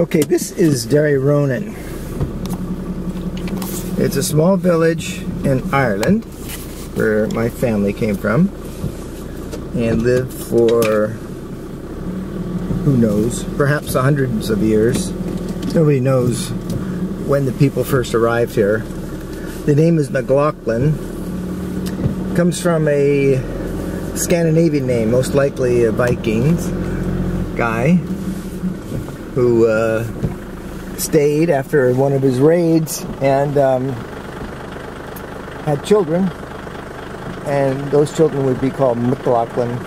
Okay, this is Derryronane. It's a small village in Ireland where my family came from and lived for, who knows, perhaps hundreds of years. Nobody knows when the people first arrived here. The name is McLoughlin. Comes from a Scandinavian name, most likely a Viking guy who stayed after one of his raids and had children, and those children would be called McLoughlin,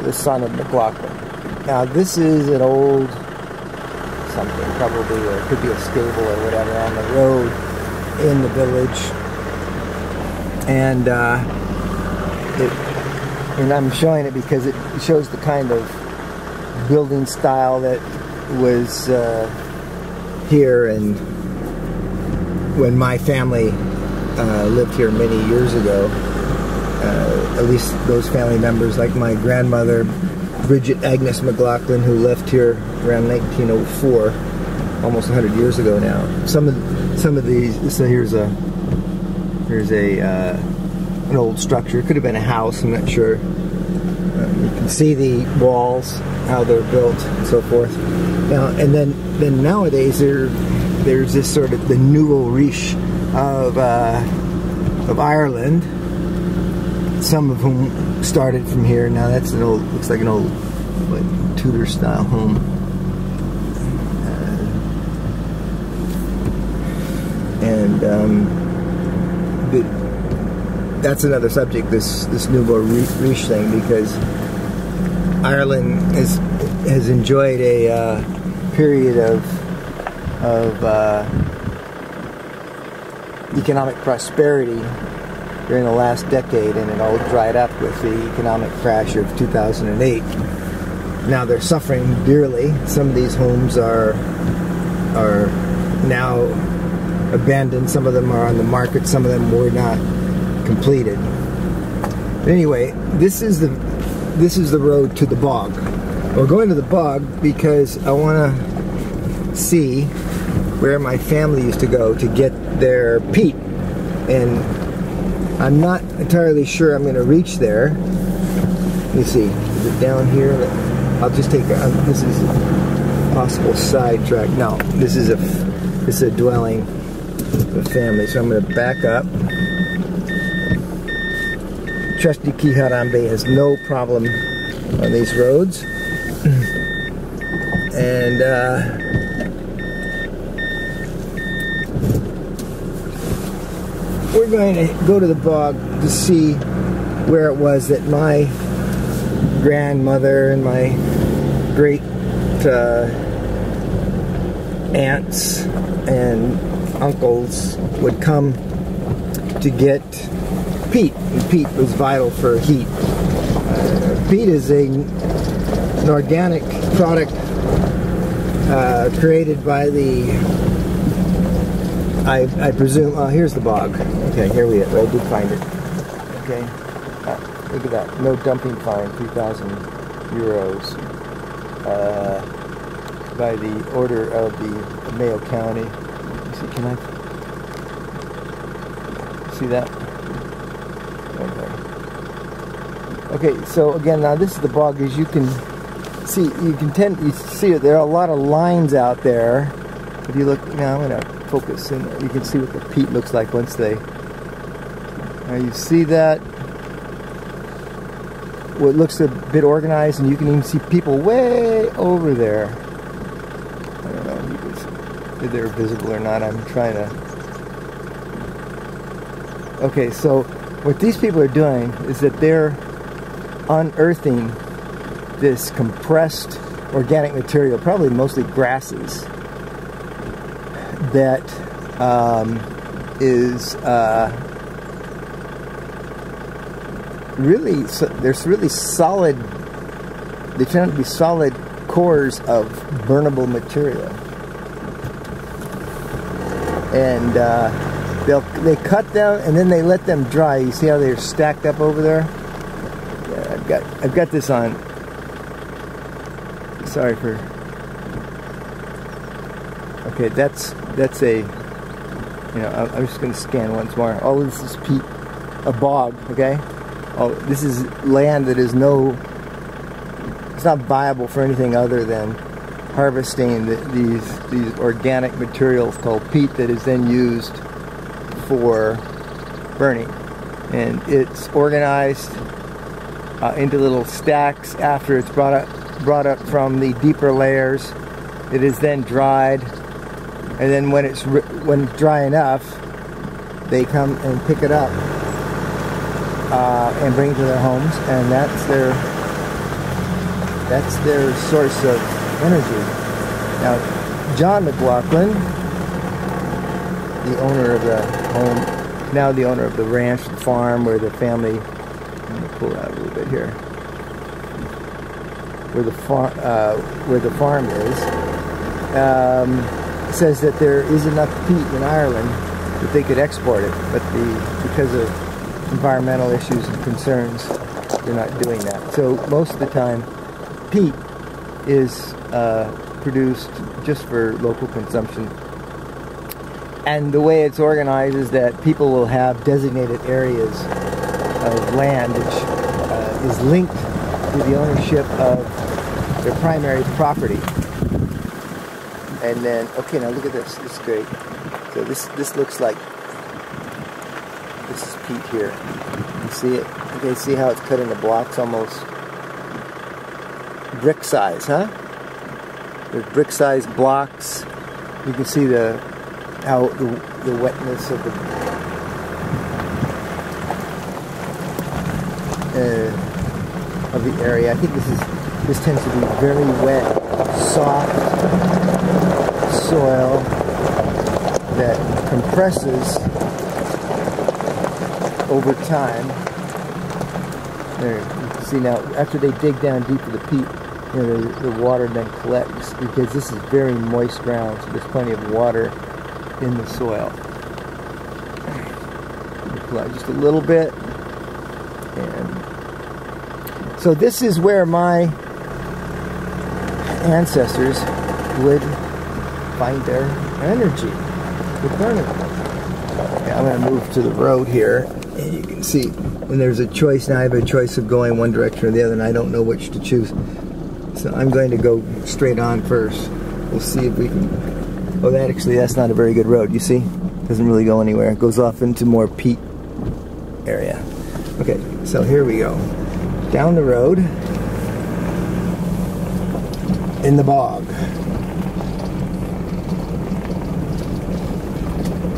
the son of McLoughlin. Now this is an old something, probably, or it could be a stable or whatever on the road in the village, and I'm showing it because it shows the kind of building style that was here and when my family lived here many years ago. At least those family members, like my grandmother Bridget Agnes McLoughlin, who left here around 1904, almost 100 years ago now. Some of these. So here's an old structure. It could have been a house, I'm not sure. You can see the walls, how they're built, and so forth. Now, and then nowadays there's this sort of the nouveau riche of Ireland. Some of whom started from here. Now that's an old, looks like an old, like, Tudor style home. That's another subject, this nouveau riche thing, because Ireland has enjoyed a period of economic prosperity during the last decade, and it all dried up with the economic crash of 2008. Now they're suffering dearly. Some of these homes are now abandoned. Some of them are on the market. Some of them were not completed. But anyway, this is the road to the bog. We're going to the bog because I want to see where my family used to go to get their peat, and I'm not entirely sure I'm going to reach there. Let me see. Is it down here? I'll just take. This is a possible sidetrack. No, this is a dwelling of a family. So I'm going to back up. Trusty Kiharambe has no problem on these roads, and we're going to go to the bog to see where it was that my grandmother and my great aunts and uncles would come to get peat. And peat was vital for heat. Peat is an organic product created by the, I presume, here's the bog. Okay, here we are. I did find it. Okay, look at that. No dumping fine, 3,000 euros by the order of the Mayo County. Let's see, can I see that? Okay, so again, now this is the bog. As you can see, you see it. There are a lot of lines out there. If you look, now I'm going to focus, and you can see what the peat looks like once they. Now you see that. Well, it looks a bit organized, and you can even see people way over there. I don't know if they're visible or not. I'm trying to. Okay, so what these people are doing is that they're unearthing this compressed organic material, probably mostly grasses, that is really, there's really solid, they turn out to be solid cores of burnable material. And they cut them and then they let them dry. You see how they're stacked up over there? Yeah, I've got this on. Sorry for Okay, that's a, you know, I'm just going to scan once more. Oh, this is peat, a bog, okay? Oh, this is land that is it's not viable for anything other than harvesting these organic materials called peat that is then used for burning. And it's organized into little stacks after it's brought up from the deeper layers. It is then dried, and then when it's dry enough, they come and pick it up and bring it to their homes, and that's their source of energy. Now, John McLoughlin, the owner of the home, now the owner of the ranch, the farm where the family, let me pull out a little bit here, where the farm is, says that there is enough peat in Ireland that they could export it, but because of environmental issues and concerns, they're not doing that. So most of the time, peat is produced just for local consumption. And the way it's organized is that people will have designated areas of land which is linked to the ownership of their primary property. And then, okay, now look at this. This is great. So this looks like, this is peat here. You see it? Okay, see how it's cut into blocks, almost brick size, huh? There's brick size blocks. You can see the wetness of the area. I think this tends to be very wet, soft soil that compresses over time. There, you can see now, after they dig down deep for the peat, you know, the water then collects, because this is very moist ground, so there's plenty of water in the soil. Pull out just a little bit, and so this is where my ancestors would find their energy with burning. Okay, I'm going to move to the road here, and you can see when there's a choice. Now I have a choice of going one direction or the other, and I don't know which to choose. So I'm going to go straight on first. We'll see if we can. Oh, that's not a very good road. You see, it doesn't really go anywhere. It goes off into more peat area. Okay, so here we go. Down the road in the bog.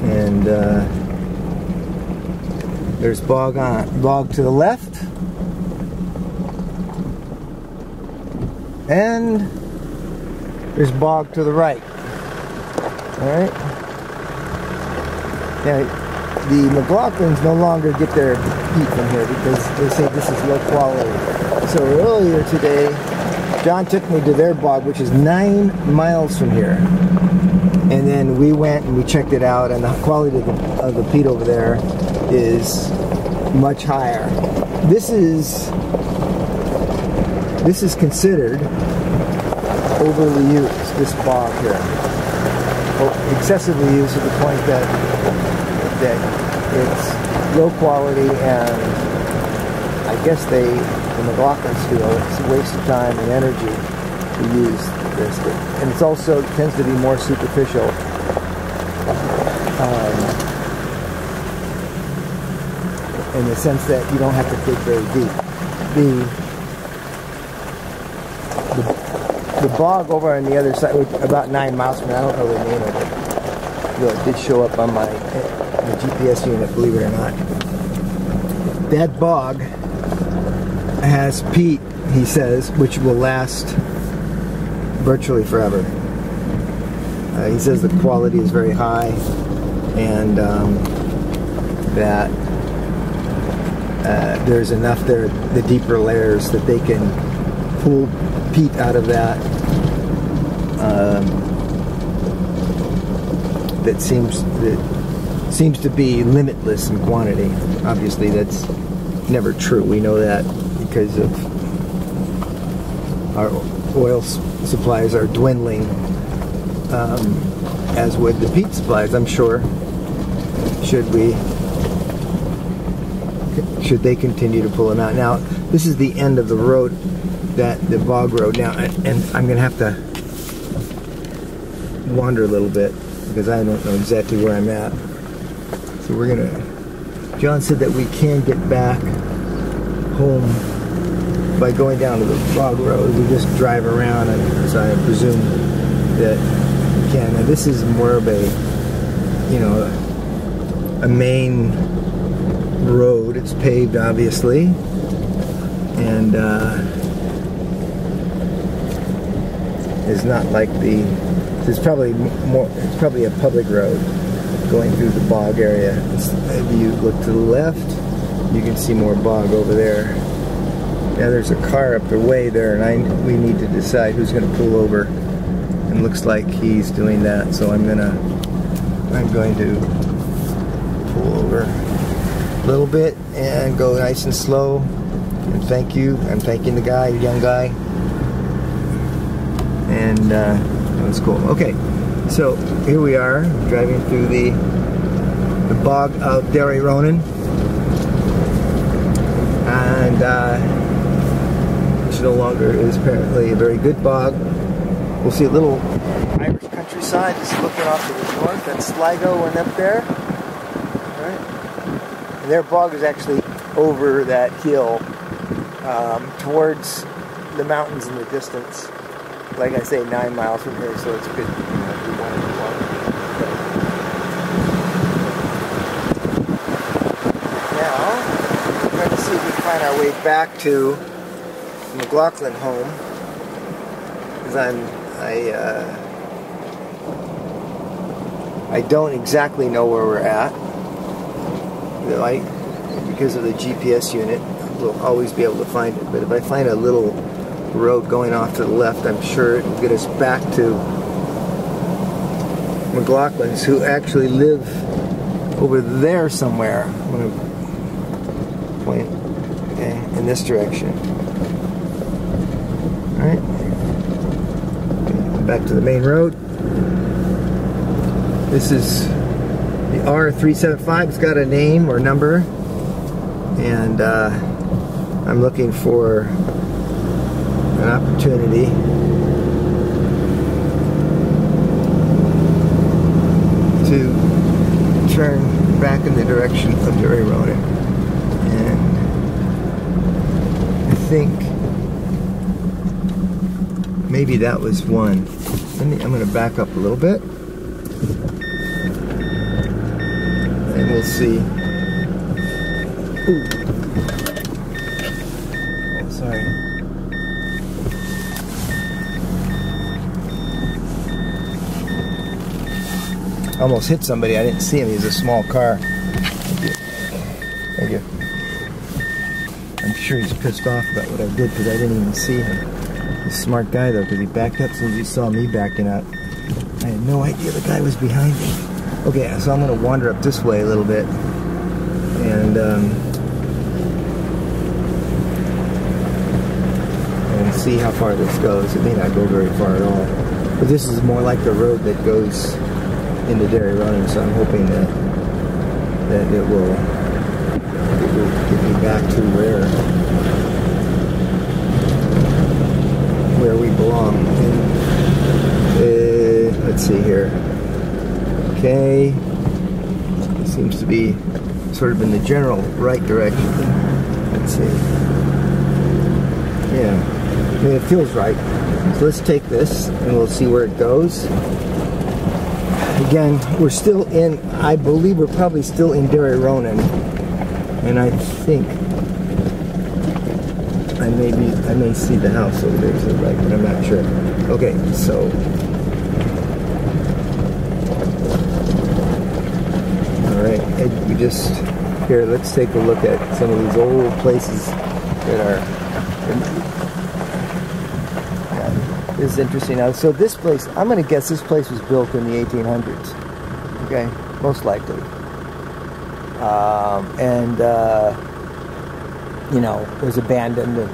And there's bog to the left, and there's bog to the right. All right. Now the McLoghlins no longer get their peat from here because they say this is low quality. So earlier today, John took me to their bog, which is 9 miles from here. And then we went and we checked it out, and the quality of the peat over there is much higher. This is considered overly used, this bog here. Excessively used to the point that it's low quality, and I guess the McLoghlins feel it's a waste of time and energy to use this. And it's also tends to be more superficial. In the sense that you don't have to dig very deep. The bog over on the other side, about 9 miles from here, I don't know the name of it. It did show up on my GPS unit, believe it or not. That bog has peat, he says, which will last virtually forever. He says the quality is very high, and that there's enough there, the deeper layers, that they can pull peat out of that. That seems to be limitless in quantity. Obviously, that's never true. We know that because of our oil supplies are dwindling as would the peat supplies, I'm sure, should they continue to pull them out. Now, this is the end of the road, the bog road now, and I'm going to have to wander a little bit because I don't know exactly where I'm at. So we're going to, John said that we can get back home by going down to the bog road. We just drive around, and so I presume that we can. Now this is more of a, you know, a main road. It's paved, obviously, and it's not like it's probably more. It's probably a public road going through the bog area. If you look to the left, you can see more bog over there. Now there's a car up the way there, and we need to decide who's going to pull over. And looks like he's doing that, so I'm going to pull over a little bit and go nice and slow. And thank you. I'm thanking the guy, the young guy. And that was cool. Okay, so here we are driving through the bog of Derryronane, and which no longer is apparently a very good bog. We'll see a little Irish countryside just looking off to the north. That's Sligo and up there. All right. And their bog is actually over that hill towards the mountains in the distance. Like I say, 9 miles from here, so it's good. Now, we're going to see if we can find our way back to the McLoughlin home. Because I don't exactly know where we're at. Because of the GPS unit, we'll always be able to find it. But if I find a little road going off to the left, I'm sure it will get us back to McLoghlins, who actually live over there somewhere. I'm going to point in this direction. All right. Back to the main road. This is the R375. It's got a name or number, and I'm looking for an opportunity to turn back in the direction of Derryronane, and I think maybe that was one. I'm going to back up a little bit, and we'll see. Ooh. Oh, sorry. Almost hit somebody. I didn't see him. He's a small car. Thank you. I'm sure he's pissed off about what I did because I didn't even see him. He's a smart guy though, because he backed up as soon as he saw me backing up. I had no idea the guy was behind me. Okay, so I'm going to wander up this way a little bit and see how far this goes. It may not go very far at all, but this is more like the road that goes into Derryronane, so I'm hoping that it will get me back to where we belong. And, let's see here. Okay, it seems to be sort of in the general right direction. Let's see. Yeah, I mean, it feels right. So let's take this and we'll see where it goes. Again, we're still in, I believe we're probably still in Derryronane, and I think I may see the house over there to the right, but I'm not sure. Okay, so all right, we just here. Let's take a look at some of these old places that are. This is interesting. Now, so this place, I'm going to guess this place was built in the 1800s. Okay, most likely. You know, was abandoned and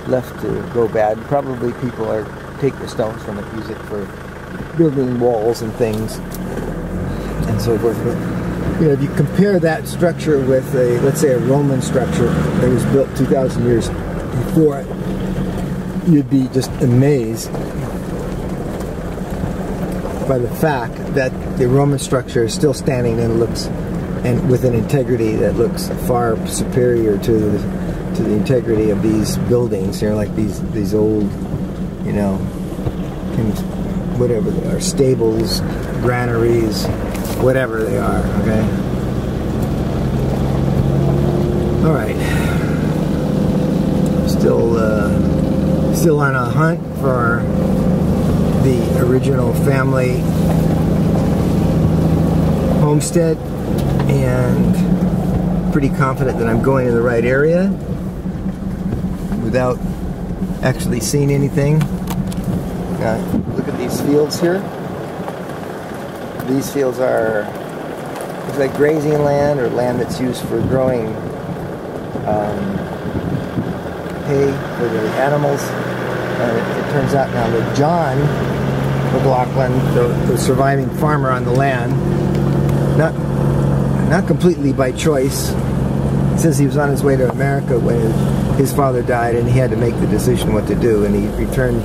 left to go bad. Probably people take the stones from it, use it for building walls and things and so forth. But, you know, if you compare that structure with a, let's say, a Roman structure that was built 2,000 years before it, you'd be just amazed by the fact that the Roman structure is still standing and looks, and with an integrity that looks far superior to the integrity of these buildings. You know, like these old, you know, whatever they are, stables, granaries, whatever they are. Okay. All right. Still on a hunt for the original family homestead, and pretty confident that I'm going in the right area without actually seeing anything. Look at these fields here. These fields are, it's like grazing land or land that's used for growing hay for the animals. And it turns out now that John McLoughlin, the surviving farmer on the land, not completely by choice. He says he was on his way to America when his father died, and he had to make the decision what to do, and he returned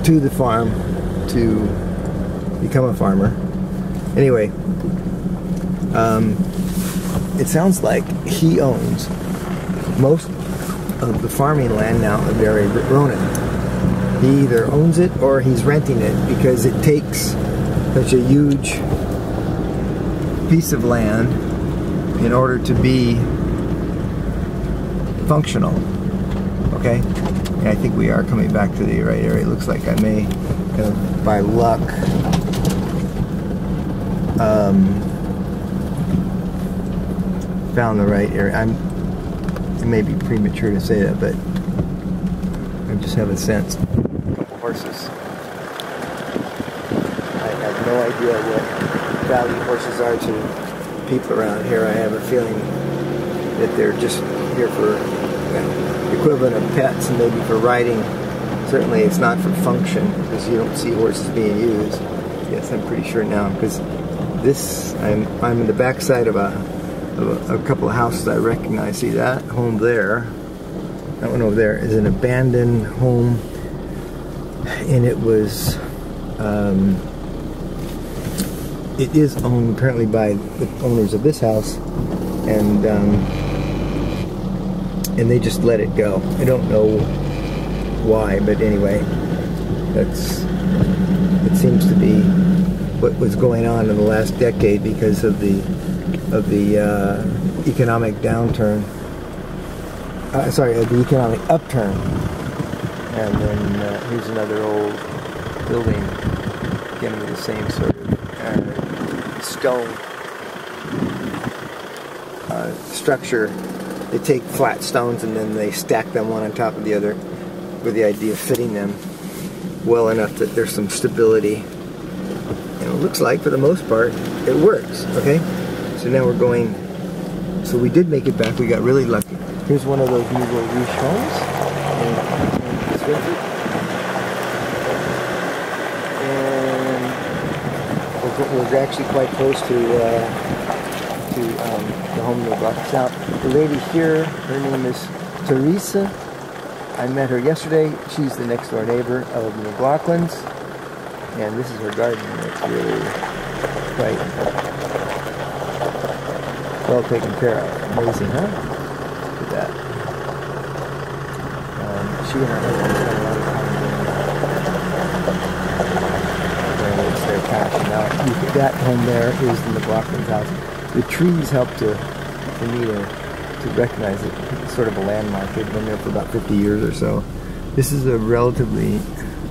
to the farm to become a farmer. Anyway, it sounds like he owns most of the farming land now of Derryronane. He either owns it or he's renting it, because it takes such a huge piece of land in order to be functional. Okay? And I think we are coming back to the right area. It looks like I may, by luck, found the right area. It may be premature to say that, but I just have a sense. A couple horses. I have no idea what value horses are to people around here. I have a feeling that they're just here for the equivalent of pets, and maybe for riding. Certainly it's not for function, because you don't see horses being used. Yes, I'm pretty sure now, because this, I'm in the backside of a couple of houses I recognize. See that home there? That one over there is an abandoned home, and it was, it is owned apparently by the owners of this house, and they just let it go. I don't know why, but anyway, it seems to be what was going on in the last decade because of the economic downturn. Sorry, the economic upturn. And then here's another old building, again with the same sort of stone structure. They take flat stones and then they stack them one on top of the other, with the idea of fitting them well enough that there's some stability. And it looks like, for the most part, it works. Okay, so now we're going. So we did make it back. We got really lucky. Here's one of those Nouveau Riche homes in Swinford. And we're actually quite close to the home of the McLoghlins. Now, the lady here, her name is Teresa. I met her yesterday. She's the next door neighbor of the McLoghlins. And this is her garden. It's really quite well taken care of. Amazing, huh? Look at that. She and her husband spent a lot of time there. It's their passion. Now, that home there is the McLoghlins house. The trees help for me to recognize it. It's sort of a landmark. They've been there for about 50 years or so. This is a relatively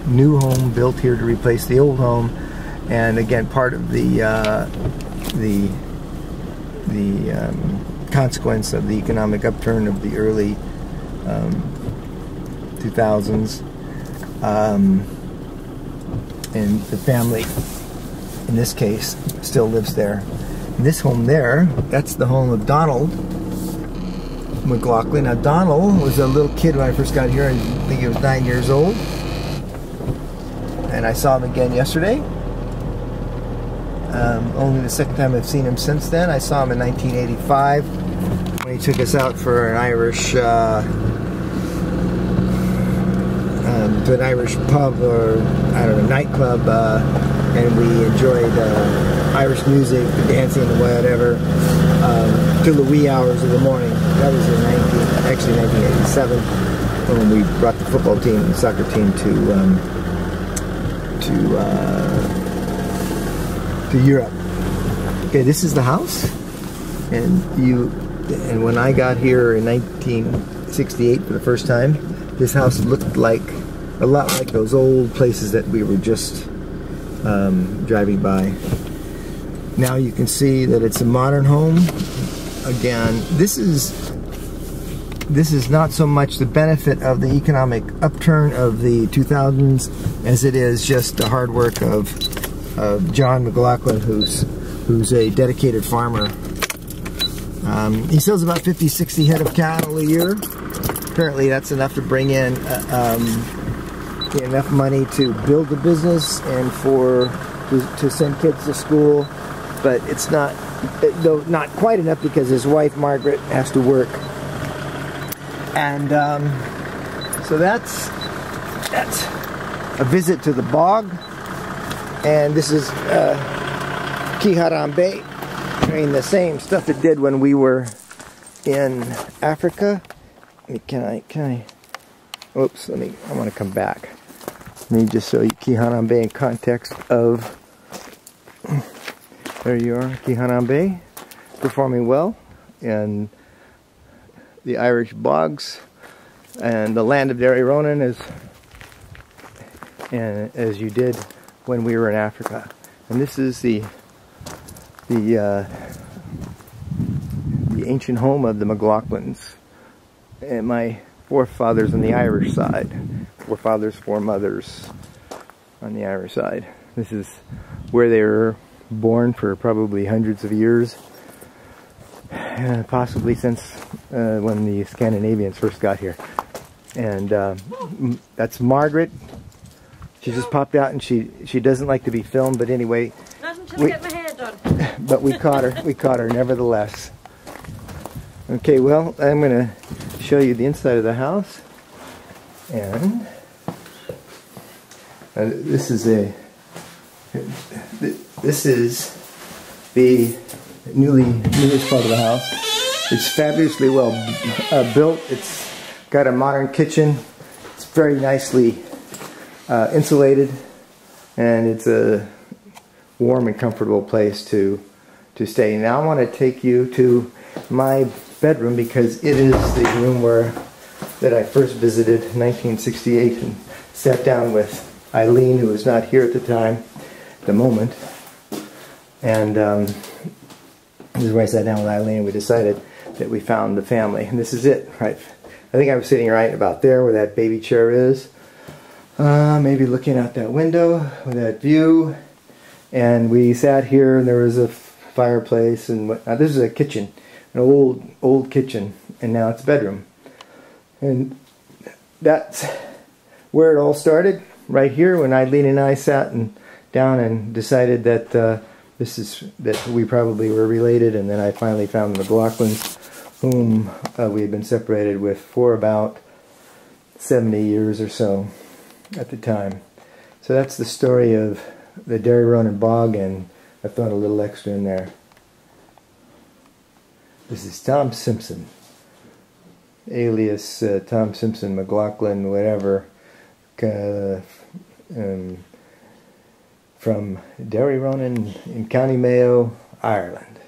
new home built here to replace the old home, and again, part of the consequence of the economic upturn of the early 2000s, and the family in this case still lives there. And this home there, that's the home of Donald McLoughlin. Now, Donald was a little kid when I first got here. I think he was 9 years old, and I saw him again yesterday. Only the second time I've seen him since then. I saw him in 1985 when he took us out for an Irish to an Irish pub, or I don't know, nightclub, and we enjoyed Irish music, dancing, and whatever, till the wee hours of the morning. That was in 1987 when we brought the football team, the soccer team, to Europe. Okay, this is the house, and when I got here in 1968 for the first time, this house looked like a lot like those old places that we were just driving by. Now you can see that it's a modern home. Again, this is not so much the benefit of the economic upturn of the 2000s as it is just the hard work of John McLoughlin, who's a dedicated farmer. He sells about 50-60 head of cattle a year. Apparently that's enough to bring in enough money to build the business and to send kids to school, but it's not, though not quite enough, because his wife Margaret has to work. And so that's a visit to the bog. And this is Derryronane, doing the same stuff it did when we were in Africa. Can I? Oops, I want to come back. Let me just show you Derryronane in context of, there you are, Derryronane, performing well in the Irish bogs and the land of Derryronane, as you did when we were in Africa. And this is the ancient home of the McLoghlins, and my forefathers on the Irish side. Forefathers, foremothers on the Irish side. This is where they were born for probably hundreds of years, possibly since when the Scandinavians first got here. And that's Margaret. She just popped out, and she doesn't like to be filmed, but anyway. Not until I get my hair done. But we caught her. We caught her nevertheless. Okay, well, I'm going to show you the inside of the house, and this is the newest part of the house. It's fabulously well built. It's got a modern kitchen. It's very nicely insulated, and it's a warm and comfortable place to stay. Now I want to take you to my bedroom, because it is the room that I first visited in 1968 and sat down with Eileen, who was not here at the moment. And this is where I sat down with Eileen, and we decided that we found the family. And this is it, right? I think I was sitting right about there where that baby chair is. Maybe looking out that window with that view. And we sat here, and there was a fireplace, and this is a kitchen. An old kitchen, and now it's a bedroom. And that's where it all started, right here, when Eileen and I sat down and decided that that we probably were related. And then I finally found the McLoghlins, whom we had been separated with for about 70 years or so at the time. So that's the story of the Derryronane Bog, and I thought a little extra in there. This is Tom Simpson, alias Tom Simpson, McLoughlin, whatever, from Derryronane in County Mayo, Ireland.